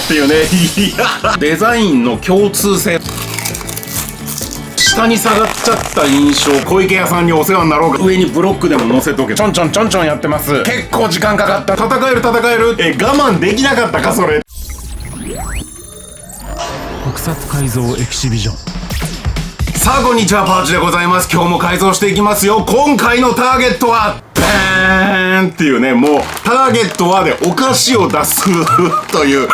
っていうね。いや、デザインの共通性。下に下がっちゃった印象。小池屋さんにお世話になろうか。上にブロックでも乗せとけ。ちょんちょんちょんちょんやってます。結構時間かかった。戦える。我慢できなかったかそれ。特撮改造エキシビジョン。さあこんにちは、パーチでございます。今日も改造していきますよ。今回のターゲットはバーンっていうね、もうターゲットはでお菓子を出すという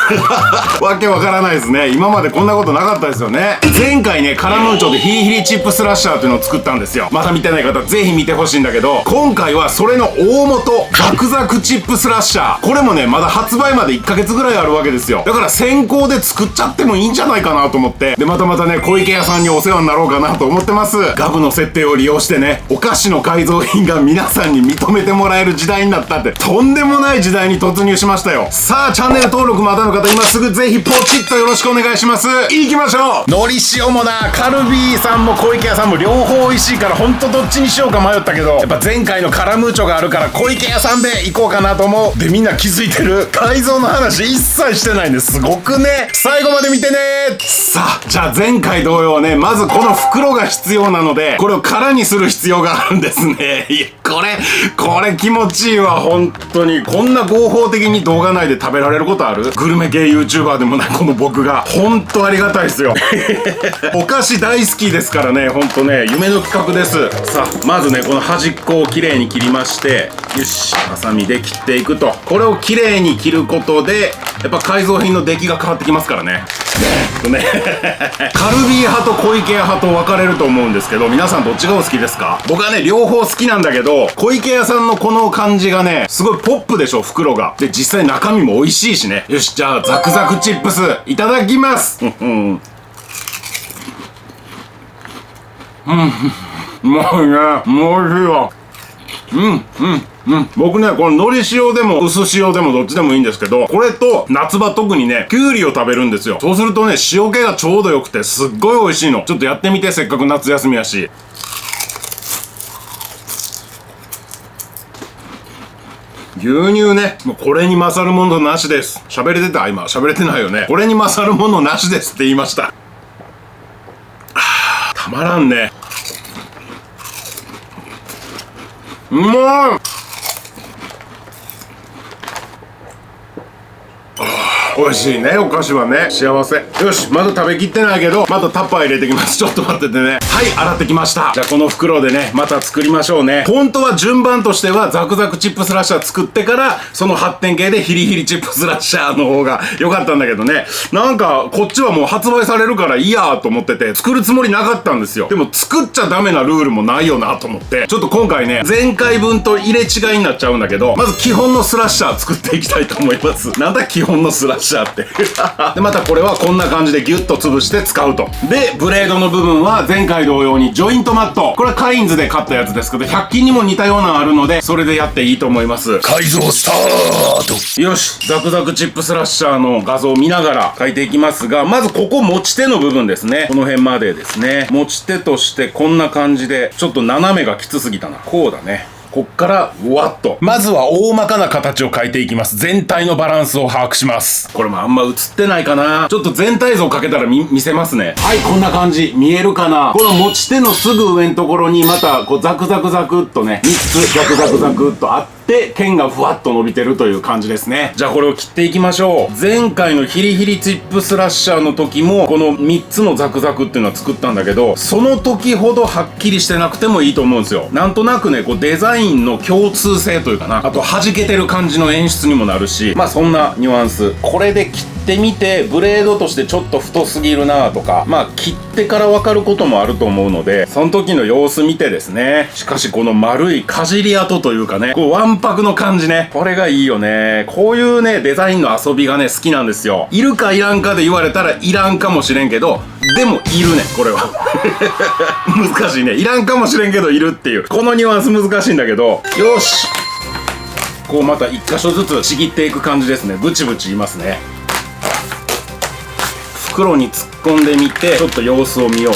わけわからないですね。今までこんなことなかったですよね。前回ね、カラムーチョでヒリヒリチップスラッシャーっていうのを作ったんですよ。まだ見てない方ぜひ見てほしいんだけど、今回はそれの大元、ザクザクチップスラッシャー。これもね、まだ発売まで1ヶ月ぐらいあるわけですよ。だから先行で作っちゃってもいいんじゃないかなと思って、でまたね、小池屋さんにお世話になろうかなと思ってます。ガブの設定を利用してね、お菓子の改造品が皆さんに認めてもらえる時代になったって、とんでもない時代に突入しましたよ。さあチャンネル登録まだの方、今すぐぜひポチッとよろしくお願いします。行きましょう。のり塩もな、カルビーさんも小池屋さんも両方美味しいから、ほんとどっちにしようか迷ったけど、やっぱ前回のカラムーチョがあるから小池屋さんで行こうかなと思う。でみんな気づいてる？改造の話一切してないんです。すごくね。最後まで見てね。さあじゃあ前回同様ね、まずこの袋が必要なので、これを空にする必要があるんですね。いやこれ気持ちいいわ。本当にこんな合法的に動画内で食べられることある？グルメ系 YouTuber でもないこの僕が本当ありがたいですよ。お菓子大好きですからね、本当ね、夢の企画です。さあまずね、この端っこをきれいに切りまして、よし、ハサミで切っていくと。これをきれいに切ることでやっぱ改造品の出来が変わってきますからね。カルビー派と小池屋派と分かれると思うんですけど、皆さんどっちがお好きですか？僕はね、両方好きなんだけど、小池屋さんのこの感じがね、すごいポップでしょ、袋が。で実際中身も美味しいしね。よし、じゃあザクザクチップスいただきます。うまいね。もう美味しいわ。僕ね、この海苔塩でも薄塩でもどっちでもいいんですけど、これと夏場特にね、きゅうりを食べるんですよ。そうするとね、塩気がちょうどよくてすっごい美味しいの。ちょっとやってみて、せっかく夏休みやし。牛乳ね、もうこれに勝るものなしです。喋れてた？今喋れてないよね。これに勝るものなしですって言いました。たまらんね。うまい。美味しいね、お菓子はね。幸せ。よし、まだ食べきってないけど、またタッパー入れてきます。ちょっと待っててね。はい、洗ってきました。じゃあこの袋でね、また作りましょうね。本当は順番としてはザクザクチップスラッシャー作ってから、その発展系でヒリヒリチップスラッシャーの方が良かったんだけどね。なんかこっちはもう発売されるからいいやと思ってて、作るつもりなかったんですよ。でも作っちゃダメなルールもないよなと思って、ちょっと今回ね、前回分と入れ違いになっちゃうんだけど、まず基本のスラッシャー作っていきたいと思います。なんだ基本のスラッシャーって。でまたこれはこんな感じでギュッと潰して使うと。でブレードの部分は前回同様にジョイントマット、これはカインズで買ったやつですけど、100均にも似たようなのあるので、それでやっていいと思います。改造スタート。よし、ザクザクチップスラッシャーの画像を見ながら描いていきますが、まずここ持ち手の部分ですね。この辺までですね。持ち手としてこんな感じで、ちょっと斜めがきつすぎたな。こうだね。こっからわっと、まずは大まかな形を描いていきます。全体のバランスを把握します。これもあんま映ってないかな。ちょっと全体像描けたら見せますね。はい、こんな感じ。見えるかな。この持ち手のすぐ上のところにまたこうザクザクザクっとね、3つザクザクザクっとあって、剣がふわっと伸びてるという感じですね。じゃあこれを切っていきましょう。前回のヒリヒリチップスラッシャーの時もこの3つのザクザクっていうのは作ったんだけど、その時ほどはっきりしてなくてもいいと思うんですよ。なんとなくね、こうデザインの共通性というかな、あと弾けてる感じの演出にもなるし、まあそんなニュアンス。これで切ってみて、ブレードとしてちょっと太すぎるなとか、まあ切ってから分かることもあると思うので、その時の様子見てですね。しかしこの丸いかじり跡というかね、こうわんぱくの感じね、これがいいよね。こういうね、デザインの遊びがね、好きなんですよ。いるかいらんかで言われたらいらんかもしれんけど、でもいるね、これは。難しいね。いらんかもしれんけどいるっていう、このニュアンス難しいんだけど、よし、こうまた一箇所ずつちぎっていく感じですね。ブチブチ言いますね。袋に突っ込んでみて、ちょっと様子を見よう。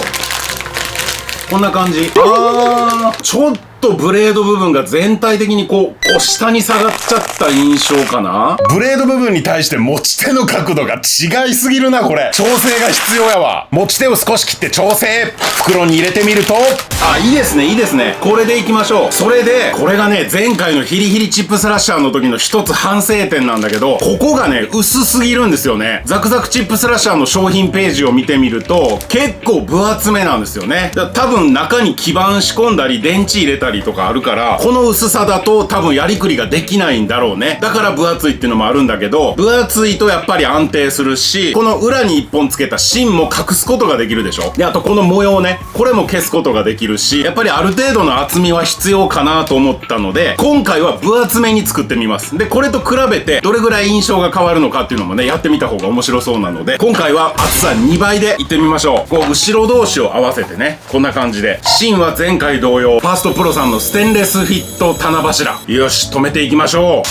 こんな感じ。ちょっととブレード部分が全体的にこう下に下がっちゃった印象かな。ブレード部分に対して持ち手の角度が違いすぎるな、これ。調整が必要やわ。持ち手を少し切って調整。袋に入れてみると、あ、いいですね、いいですね。これでいきましょう。それで、これがね、前回のヒリヒリチップスラッシャーの時の一つ反省点なんだけど、ここがね、薄すぎるんですよね。ザクザクチップスラッシャーの商品ページを見てみると、結構分厚めなんですよね。だから多分中に基板仕込んだり、電池入れたりとかあるから、この薄さだと多分やりくりができないんだろうね。だから分厚いっていうのもあるんだけど、分厚いとやっぱり安定するし、この裏に一本つけた芯も隠すことができるでしょ。で、あとこの模様ね、これも消すことができるし、やっぱりある程度の厚みは必要かなと思ったので、今回は分厚めに作ってみます。で、これと比べてどれぐらい印象が変わるのかっていうのもね、やってみた方が面白そうなので、今回は厚さ2倍でいってみましょう。こう、後ろ同士を合わせてね、こんな感じで。芯は前回同様、ファーストプロさんのステンレスフィット棚柱。よし、止めていきましょ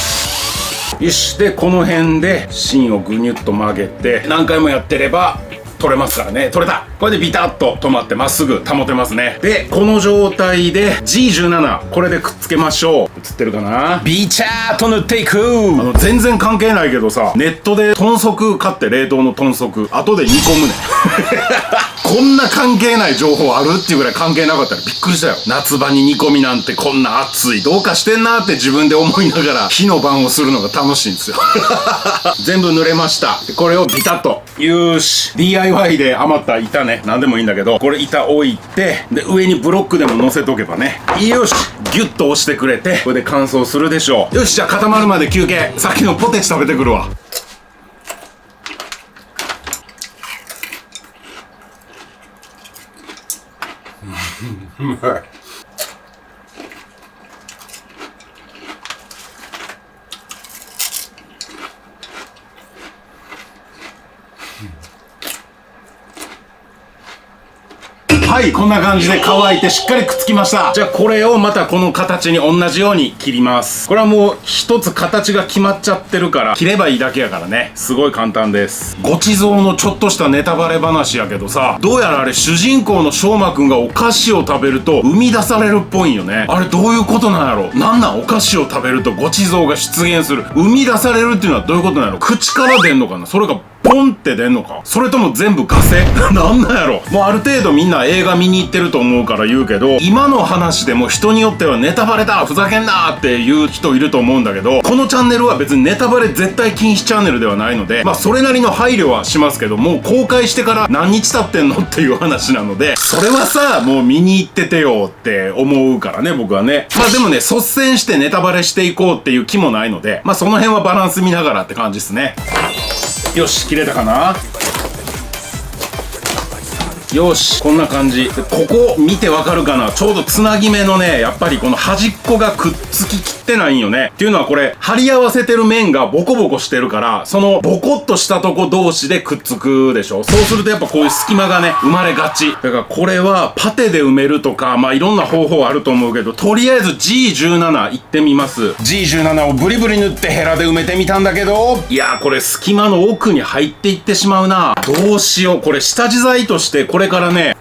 う。よし、で、この辺で芯をぐにゅっと曲げて、何回もやってれば、取れますからね。取れた。これでビタッと止まってまっすぐ保てますね。で、この状態で G17 これでくっつけましょう。映ってるかな。ビチャーっと塗っていく。全然関係ないけどさ、ネットで豚足買って冷凍の豚足後で煮込むね。こんな関係ない情報あるっていうぐらい関係なかったらびっくりしたよ。夏場に煮込みなんてこんな暑いどうかしてんなって自分で思いながら火の番をするのが楽しいんですよ。全部塗れました。これをビタッと。よーし。DIY で余った板ね、何でもいいんだけど、これ板置いて、で、上にブロックでも乗せとけばね。よし。ギュッと押してくれて、これで乾燥するでしょう。よし、じゃあ固まるまで休憩。さっきのポテチ食べてくるわ。うまい。はい、こんな感じで乾いてしっかりくっつきました。じゃあこれをまたこの形に同じように切ります。これはもう一つ形が決まっちゃってるから切ればいいだけやからね。すごい簡単です。ごちそうのちょっとしたネタバレ話やけどさ、どうやらあれ主人公のしょうまくんがお菓子を食べると生み出されるっぽいんよね。あれどういうことなんやろ。なんなん、お菓子を食べるとごちそうが出現する。生み出されるっていうのはどういうことなんやろ。口から出んのかな、それがポンって出んのか、それとも全部ガセなんなんやろ。もうある程度みんな映画見に行ってると思うから言うけど、今の話でも人によってはネタバレだふざけんなって言う人いると思うんだけど、このチャンネルは別にネタバレ絶対禁止チャンネルではないので、まあそれなりの配慮はしますけど、もう公開してから何日経ってんのっていう話なので、それはさ、もう見に行っててよって思うからね、僕はね。まあでもね、率先してネタバレしていこうっていう気もないので、まあその辺はバランス見ながらって感じですね。よし、切れたかな。よし、こんな感じで、ここ見てわかるかな。ちょうどつなぎ目のね、やっぱりこの端っこがくっつききってないんよね。っていうのはこれ貼り合わせてる面がボコボコしてるから、そのボコっとしたとこ同士でくっつくでしょ。そうするとやっぱこういう隙間がね生まれがちだから、これはパテで埋めるとか、まあいろんな方法あると思うけど、とりあえず G17 いってみます。 G17 をブリブリ塗ってヘラで埋めてみたんだけど、いやーこれ隙間の奥に入っていってしまうな。どうしよう。これ下地材としてこれからね、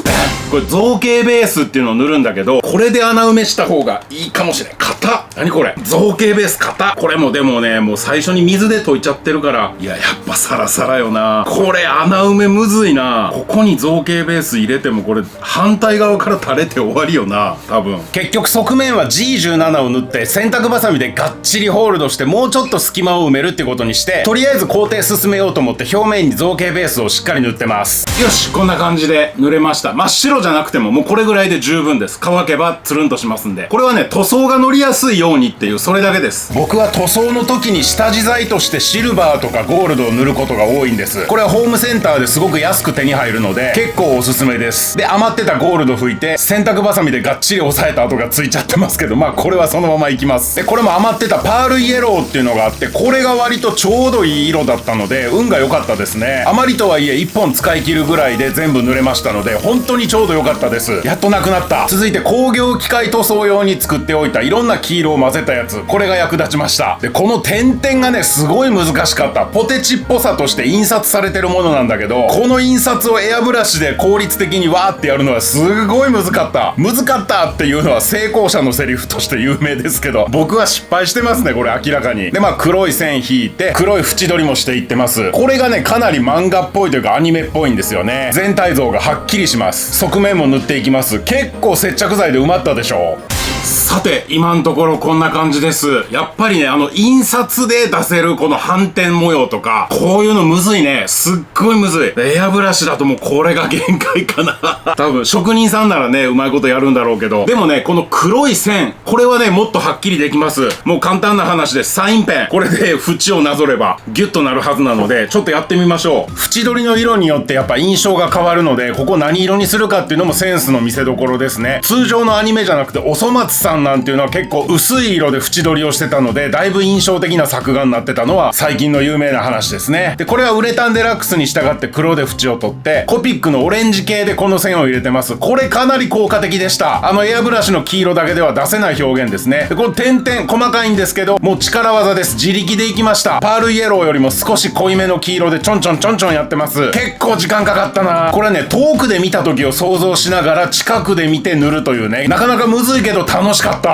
これ造形ベースっていうのを塗るんだけど、これで穴埋めした方がいいかもしれん。硬っ。何これ、造形ベース硬っ。これもでもね、もう最初に水で溶いちゃってるから、いややっぱサラサラよな。これ穴埋めむずいな。ここに造形ベース入れてもこれ反対側から垂れて終わりよな多分。結局側面は G17 を塗って洗濯バサミでガッチリホールドして、もうちょっと隙間を埋めるってことにして、とりあえず工程進めようと思って表面に造形ベースをしっかり塗ってます。よし、こんな感じで塗れました。真っ白じゃなくてももうこれぐらいで十分です。乾けばつるんとしますんで、これはね塗装が乗りやすいようにっていう、それだけです。僕は塗装の時に下地材としてシルバーとかゴールドを塗ることが多いんです。これはホームセンターですごく安く手に入るので結構おすすめです。で、余ってたゴールド拭いて洗濯バサミでガッチリ押さえた跡がついちゃってますけど、まあこれはそのままいきます。で、これも余ってたパールイエローっていうのがあって、これが割とちょうどいい色だったので運が良かったですね。あまりとはいえ1本使い切るぐらいで全部塗れまましたので、本当にちょうど良かったです。やっとなくなった。続いて工業機械塗装用に作っておいたいろんな黄色を混ぜたやつ、これが役立ちました。で、この点々がね、すごい難しかった。ポテチっぽさとして印刷されてるものなんだけど、この印刷をエアブラシで効率的にわーってやるのはすごい難かった。難かったっていうのは成功者のセリフとして有名ですけど、僕は失敗してますね、これ明らかに。で、まあ黒い線引いて、黒い縁取りもしていってます。これがね、かなり漫画っぽいというかアニメっぽいんですよね。全体像がはっきりします。側面も塗っていきます。結構接着剤で埋まったでしょ。さて、今のところこんな感じです。やっぱりね、印刷で出せるこの斑点模様とか、こういうのむずいね。すっごいむずい。エアブラシだともうこれが限界かな。多分、職人さんならね、うまいことやるんだろうけど。でもね、この黒い線、これはね、もっとはっきりできます。もう簡単な話です。サインペン。これで縁をなぞれば、ギュッとなるはずなので、ちょっとやってみましょう。縁取りの色によってやっぱ印象が変わるので、ここ何色にするかっていうのもセンスの見せ所ですね。通常のアニメじゃなくて、おそ松さんなんていうのは結構薄い色で縁取りをしてたので、だいぶ印象的な作画になってたのは最近の有名な話ですね。で、これはウレタンデラックスに従って黒で縁を取って、コピックのオレンジ系でこの線を入れてます。これかなり効果的でした。エアブラシの黄色だけでは出せない表現ですね。で、この点々細かいんですけど、もう力技です。自力でいきました。パールイエローよりも少し濃いめの黄色でちょんちょんちょんちょんやってます。結構時間かかったな。これね、遠くで見た時を想像しながら近くで見て塗るというね、なかなかむずいけど楽しかった。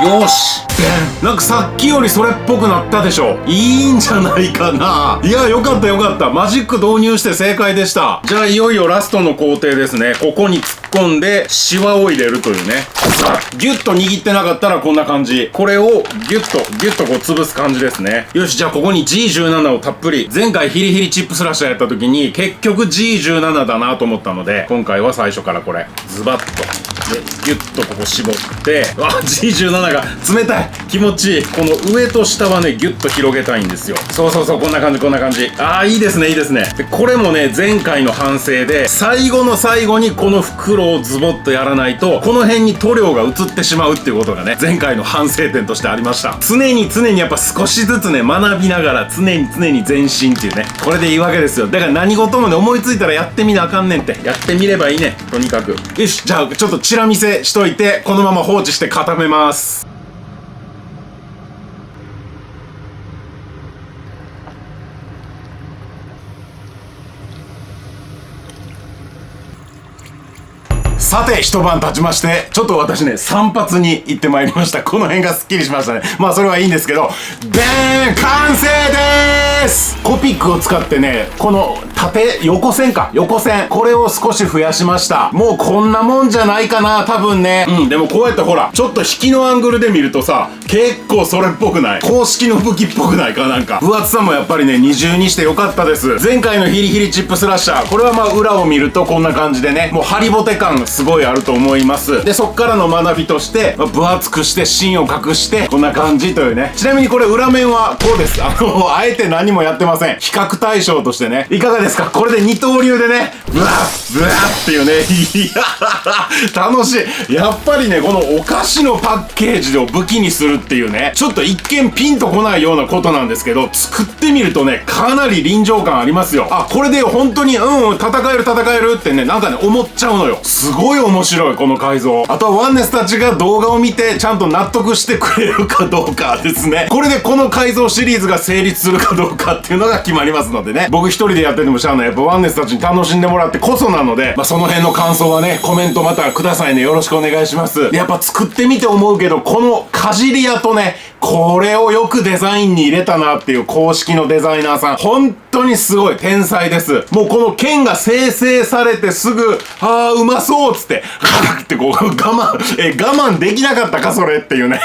よし。なんかさっきよりそれっぽくなったでしょ。いいんじゃないかな。いや、よかったよかった。マジック導入して正解でした。じゃあいよいよラストの工程ですね。ここに突っ込んでシワを入れるというね。さあ、ギュッと握ってなかったらこんな感じ。これをギュッとこう潰す感じですね。よし、じゃあここに G17 をたっぷり。前回ヒリヒリチップスラッシャーやった時に結局 G17 だなと思ったので、今回は最初からこれズバッとでギュッとここ絞って、G17 が冷たい。気持ちいい。この上と下はね、ギュッと広げたいんですよ。そうそうそう、こんな感じこんな感じ。いいですねいいですね。で、これもね、前回の反省で最後の最後にこの袋をズボッとやらないと、この辺に塗料が移ってしまうっていうことがね、前回の反省点としてありました。常にやっぱ少しずつね、学びながら常に前進っていうね、これでいいわけですよ。だから何事もね、思いついたらやってみなあかんねんって。やってみればいいね、とにかく。よし、じゃあちょっとチラ見せしといて、このまま放置して固めます。さて、一晩経ちまして、ちょっと私ね、散髪に行ってまいりました。この辺がスッキリしましたね。まあ、それはいいんですけど、でーん、完成でーす。コピックを使ってね、この横線。これを少し増やしました。もうこんなもんじゃないかな、多分ね。でもこうやってほら、ちょっと引きのアングルで見るとさ、結構それっぽくない？公式の武器っぽくないかなんか。分厚さもやっぱりね、二重にしてよかったです。前回のヒリヒリチップスラッシャー、これはまあ裏を見るとこんな感じでね、もうハリボテ感すごいあると思います。で、そっからの学びとして、分厚くして芯を隠してこんな感じというね。ちなみにこれ裏面はこうです。あえて何もやってません。比較対象としてね。いかがですか？これで二刀流でね、ブワッっていうね。いや楽しい。やっぱりね、このお菓子のパッケージを武器にするっていうね、ちょっと一見ピンとこないようなことなんですけど、作ってみるとね、かなり臨場感ありますよ。これで本当に戦えるってね、なんかね、思っちゃうのよ。すごい面白い、この改造。あとはワンネスたちが動画を見てちゃんと納得してくれるかどうかですね。これでこの改造シリーズが成立するかどうかっていうのが決まりますのでね、僕一人でやっててもしゃあない。やっぱワンネスたちに楽しんでもらってこそなので、その辺の感想はね、コメントまたくださいね。よろしくお願いします。で、やっぱ作ってみて思うけど、このかじり屋とね、これをよくデザインに入れたなっていう公式のデザイナーさん、本当にすごい天才です。もうこの剣が生成されてすぐ、うまそうっつって、ってこう我慢できなかったかそれっていうね。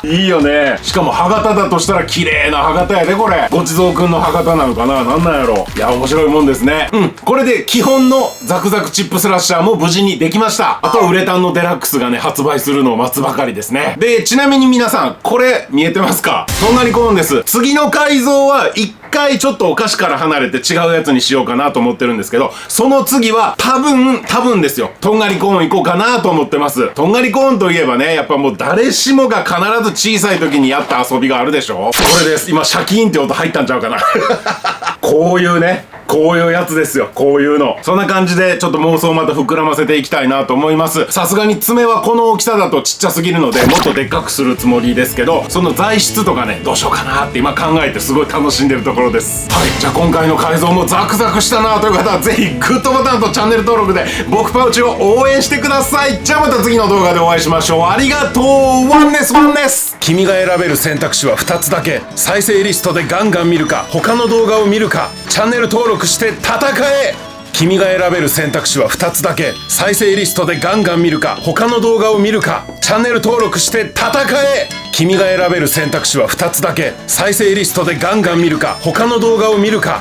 いいよね。しかも歯型だとしたら綺麗な歯型やで、これ。ごちそうくんの歯型なのかな、なんなんやろ。いや、面白いもんですね。これで基本のザクザクチップスラッシャーも無事にできました。あとはウレタンのデラックスがね、発売するのを待つばかりですね。で、ちなみに皆さん、これ見えてますか？とんがりコーンです。次の改造は一回ちょっとお菓子から離れて違うやつにしようかなと思ってるんですけど、その次は多分ですよ、とんがりコーン行こうかなと思ってます。とんがりコーンといえばね、やっぱもう誰しもが必ず小さい時にやった遊びがあるでしょ。これです。今シャキーンって音入ったんちゃうかな。こういうね、こういうやつですよ。こういうの。そんな感じでちょっと妄想をまた膨らませていきたいなと思います。さすがに爪はこの大きさだとちっちゃすぎるのでもっとでっかくするつもりですけど、その材質とかね、どうしようかなって今考えてすごい楽しんでるところです。はい、じゃあ今回の改造もザクザクしたなという方はぜひグッドボタンとチャンネル登録で僕パウチを応援してください。じゃあまた次の動画でお会いしましょう。ありがとう。ワンネスワンネス。君が選べる選択肢は2つだけ。再生リストでガンガン見るか、他の動画を見るか。チャンネル登録して戦え。君が選べる選択肢は2つだけ。再生リストでガンガン見るか、他の動画を見るか。チャンネル登録して戦え。君が選べる選択肢は2つだけ。再生リストでガンガン見るか、他の動画を見るか。